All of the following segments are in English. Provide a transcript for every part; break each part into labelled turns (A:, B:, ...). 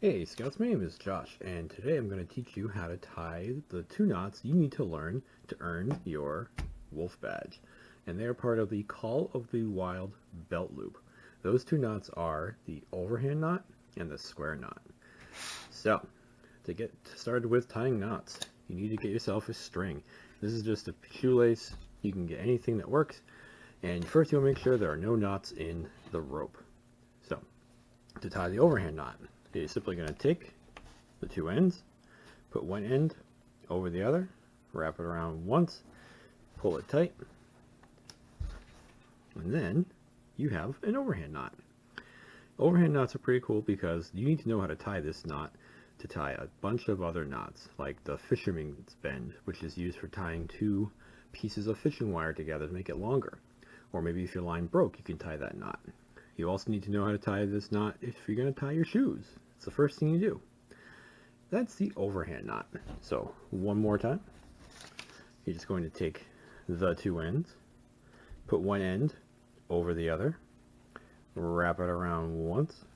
A: Hey Scouts, my name is Josh, and today I'm going to teach you how to tie the two knots you need to learn to earn your wolf badge. And they are part of the Call of the Wild belt loop. Those two knots are the overhand knot and the square knot. So, to get started with tying knots, you need to get yourself a string. This is just a shoelace. You can get anything that works. And first you'll make sure there are no knots in the rope. So, to tie the overhand knot, you're simply going to take the two ends, put one end over the other, wrap it around once, pull it tight, and then you have an overhand knot. Overhand knots are pretty cool because you need to know how to tie this knot to tie a bunch of other knots, like the fisherman's bend, which is used for tying two pieces of fishing wire together to make it longer. Or maybe if your line broke, you can tie that knot. You also need to know how to tie this knot if you're going to tie your shoes. It's the first thing you do. That's the overhand knot. So one more time. You're just going to take the two ends, put one end over the other, wrap it around once,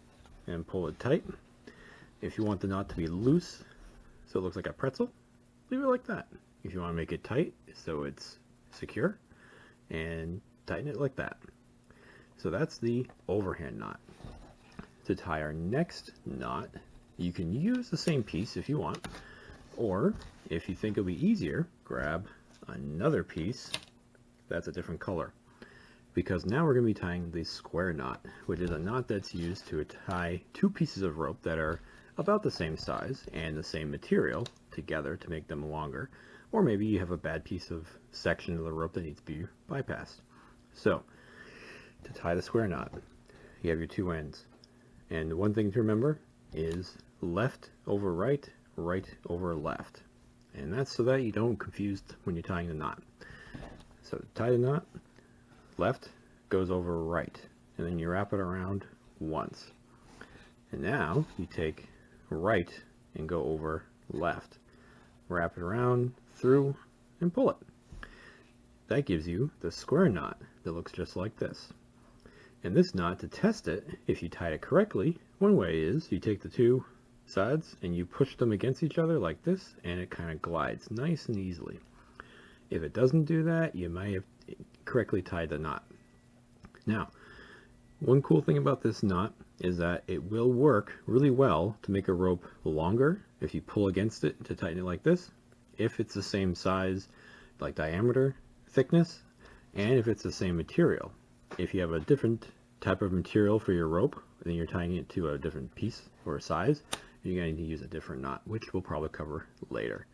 A: and pull it tight. If you want the knot to be loose, so it looks like a pretzel, leave it like that. If you want to make it tight, so it's secure, and tighten it like that. So that's the overhand knot. To tie our next knot, you can use the same piece if you want, or if you think it'll be easier, grab another piece that's a different color. Because now we're going to be tying the square knot, which is a knot that's used to tie two pieces of rope that are about the same size and the same material together to make them longer. Or maybe you have a bad piece of section of the rope that needs to be bypassed. So, to tie the square knot, you have your two ends. And one thing to remember is left over right, right over left. And that's so that you don't confuse when you're tying the knot. So to tie the knot, left goes over right, and then you wrap it around once. And now you take right and go over left. Wrap it around, through, and pull it. That gives you the square knot that looks just like this. And this knot, to test it, if you tie it correctly, one way is you take the two sides and you push them against each other like this, and it kind of glides nice and easily. If it doesn't do that, you might have correctly tied the knot. Now, one cool thing about this knot is that it will work really well to make a rope longer if you pull against it to tighten it like this, if it's the same size, like diameter, thickness, and if it's the same material. If you have a different type of material for your rope, then you're tying it to a different piece or size, you're going to use a different knot, which we'll probably cover later.